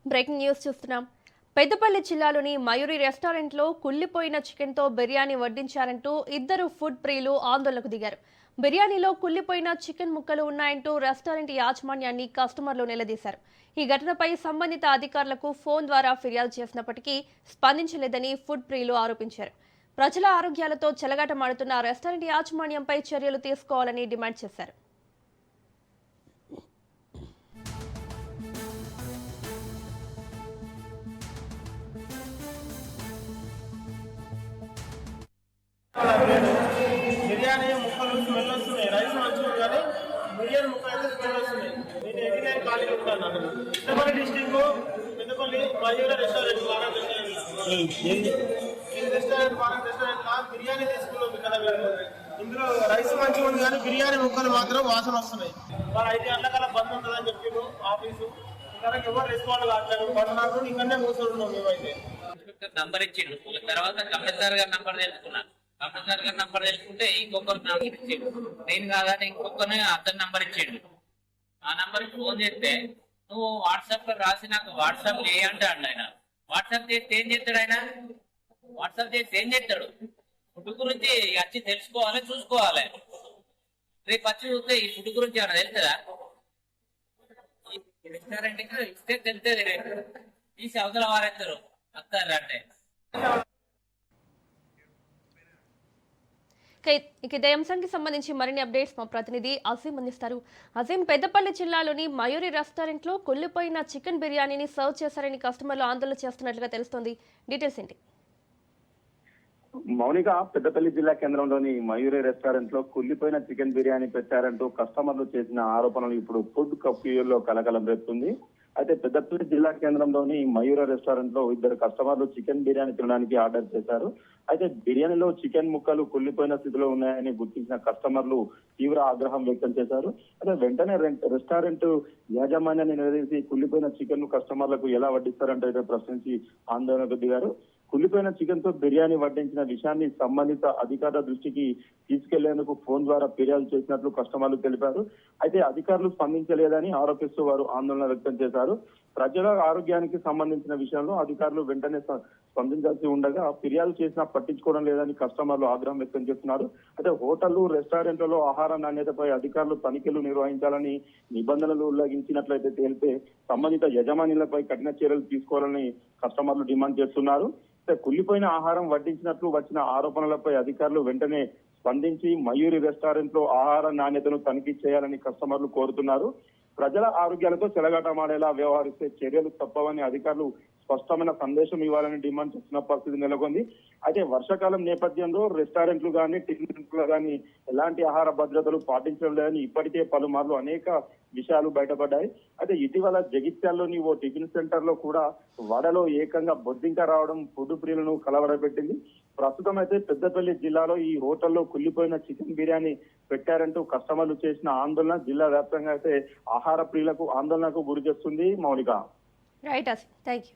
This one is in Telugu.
బ్రేకింగ్ న్యూస్ చూస్తున్నాం. పెద్దపల్లి జిల్లాలోని మయూరి రెస్టారెంట్లో కుళ్లిపోయిన చికెన్తో బిర్యానీ వడ్డించారంటూ ఇద్దరు ఫుడ్ ప్రియులు ఆందోళనకు దిగారు. బిర్యానీలో కుళ్లిపోయిన చికెన్ ముక్కలు ఉన్నాయంటూ రెస్టారెంట్ యాజమాన్యాన్ని కస్టమర్లు నిలదీశారు. ఈ ఘటనపై సంబంధిత అధికారులకు ఫోన్ ద్వారా ఫిర్యాదు చేసినప్పటికీ స్పందించలేదని ఫుడ్ ప్రియులు ఆరోపించారు. ప్రజల ఆరోగ్యాలతో చెలగాటమాడుతున్న రెస్టారెంట్ యాజమాన్యంపై చర్యలు తీసుకోవాలని డిమాండ్ చేశారు. బిర్యానీ ముక్కలు స్మెల్ వస్తున్నాయి. రైస్ మంచిగా కానీ బిర్యానీ ముక్కలు అయితే స్మెల్ వస్తున్నాయి. నేను 89 ఖాళీగా ఉంటాను. పెద్దపల్లి డిస్టిక్ పెద్దపల్లి మయూర రెస్టారెంట్ భారత్ రెస్టారెంట్ లా బిర్యానీ తీసుకున్నాం కదా మేము. ఇందులో రైస్ మంచిగా ఉంది కానీ బిర్యానీ ముక్కలు మాత్రం వాసన వస్తున్నాయి. వాళ్ళు 5 గంటల బంద్ ఉంటుందని చెప్పారు ఆఫీసు. ఇంకా ఎవరు రెస్పాండ్ కావట్లేదు. పడున్నారు ఇక్కడనే కూర్చుంటున్నాం మేమైతే. నంబర్ ఇచ్చిండు, తర్వాత కంపెనీదారు గారి నంబర్ తెలుసుకున్నాను. కంపెనీదారు గారి నంబర్ తెలుసుకుంటే ఇంకొకరు నంబర్ ఇచ్చిండు. నేను కాదని ఇంకొకరిని అతని నంబర్ ఇచ్చిండు. ఆ నంబర్ ఫోన్ చేస్తే నువ్వు వాట్సాప్ లో రాసి నాకు వాట్సాప్ చేయంటాడు ఆయన. వాట్సాప్ చేస్తే ఏం చేస్తాడు ఆయన? వాట్సాప్ చేస్తే ఏం చేస్తాడు? ఫుడ్ గురించి వచ్చి తెలుసుకోవాలి, చూసుకోవాలి. రేపు వచ్చి చూస్తే ఈ ఫుడ్ గురించి ఏమైనా తెలుస్తుందా? రెస్టారెంట్ ఇస్తే తెలుస్తుంది. రేపు తీసి అవతల వారెత్తారు వస్తారు అంటే. ఇక ఇదే అంశానికి సంబంధించి మరిన్ని అప్డేట్స్ మా ప్రతినిధి అజీం అందిస్తారు. అజీం, పెద్దపల్లి జిల్లాలోని మయూరి రెస్టారెంట్లో కుళ్లిపోయిన చికెన్ బిర్యానీని సర్వ్ చేశారని కస్టమర్లు ఆందోళన చేస్తున్నట్లుగా తెలుస్తోంది. డీటెయిల్స్ ఏంటి? మౌనిక, పెద్దపల్లి జిల్లా కేంద్రంలోని మయూరి రెస్టారెంట్ లో కుళ్లిపోయిన చికెన్ బిర్యానీ పెట్టారంటూ కస్టమర్లు చేసిన ఆరోపణలు ఇప్పుడు ఫుడ్ కప్యూల్లో కలకలం రేపుతుంది. అయితే పెద్దపల్లి జిల్లా కేంద్రంలోని మయూర రెస్టారెంట్ లో ఇద్దరు కస్టమర్లు చికెన్ బిర్యానీ తినడానికి ఆర్డర్ చేశారు. అయితే బిర్యానీలో చికెన్ ముక్కలు కుళ్లిపోయిన స్థితిలో ఉన్నాయని గుర్తించిన కస్టమర్లు తీవ్ర ఆగ్రహం వ్యక్తం చేశారు. అయితే వెంటనే రెస్టారెంట్ యాజమాన్యాన్ని నిలదీసి కుళ్లిపోయిన చికెన్ ను కస్టమర్లకు ఎలా వడ్డిస్తారంటే ప్రశ్నించి ఆందోళనకు దిగారు. కుళ్లిపోయిన చికెన్ తో బిర్యానీ వడ్డించిన విషయాన్ని సంబంధిత అధికారుల దృష్టికి తీసుకెళ్లేందుకు ఫోన్ ద్వారా ఫిర్యాదు చేసినట్లు కస్టమర్లు తెలిపారు. అయితే అధికారులు స్పందించలేదని ఆరోపిస్తూ వారు ఆందోళన వ్యక్తం చేశారు. ప్రజల ఆరోగ్యానికి సంబంధించిన విషయంలో అధికారులు వెంటనే స్పందించాల్సి ఉండగా ఫిర్యాదు చేసినా పట్టించుకోవడం లేదని కస్టమర్లు ఆగ్రహం వ్యక్తం చేస్తున్నారు. అయితే హోటళ్లు, రెస్టారెంట్లలో ఆహార నాణ్యతపై అధికారులు తనిఖీలు నిర్వహించాలని, నిబంధనలు ఉల్లంఘించినట్లయితే తేలితే సంబంధిత యజమానులపై కఠిన చర్యలు తీసుకోవాలని కస్టమర్లు డిమాండ్ చేస్తున్నారు. కుళ్లిపోయిన ఆహారం వడ్డించినట్లు వచ్చిన ఆరోపణలపై అధికారులు వెంటనే స్పందించి మయూరి రెస్టారెంట్ లో ఆహార నాణ్యతను తనిఖీ చేయాలని కస్టమర్లు కోరుతున్నారు. ప్రజల ఆరోగ్యాలతో చెలగాటమాడేలా వ్యవహరిస్తే చర్యలు తప్పవని అధికారులు స్పష్టమైన సందేశం ఇవ్వాలని డిమాండ్ చేస్తున్న పరిస్థితి నెలకొంది. అయితే వర్షాకాలం నేపథ్యంలో రెస్టారెంట్లు కానీ, టిఫిన్లు కానీ ఎలాంటి ఆహార భద్రతలు పాటించడం లేదని ఇప్పటికే పలుమార్లు అనేక విషయాలు బయటపడ్డాయి. అయితే ఇటీవల జగిత్యాల్లోని ఓ టిఫిన్ సెంటర్ లో కూడా వడలో ఏకంగా బొద్దింక రావడం ఫుడ్ ప్రియులను కలవరపెట్టింది. ప్రస్తుతం అయితే పెద్దపల్లి జిల్లాలో ఈ హోటల్లో కుళ్లిపోయిన చికెన్ బిర్యానీ పెట్టారంటూ కస్టమర్లు చేసిన ఆందోళన జిల్లా వ్యాప్తంగా అయితే ఆహార ప్రియులకు ఆందోళనకు గురి చేస్తుంది. మౌనిక. Right, thank you.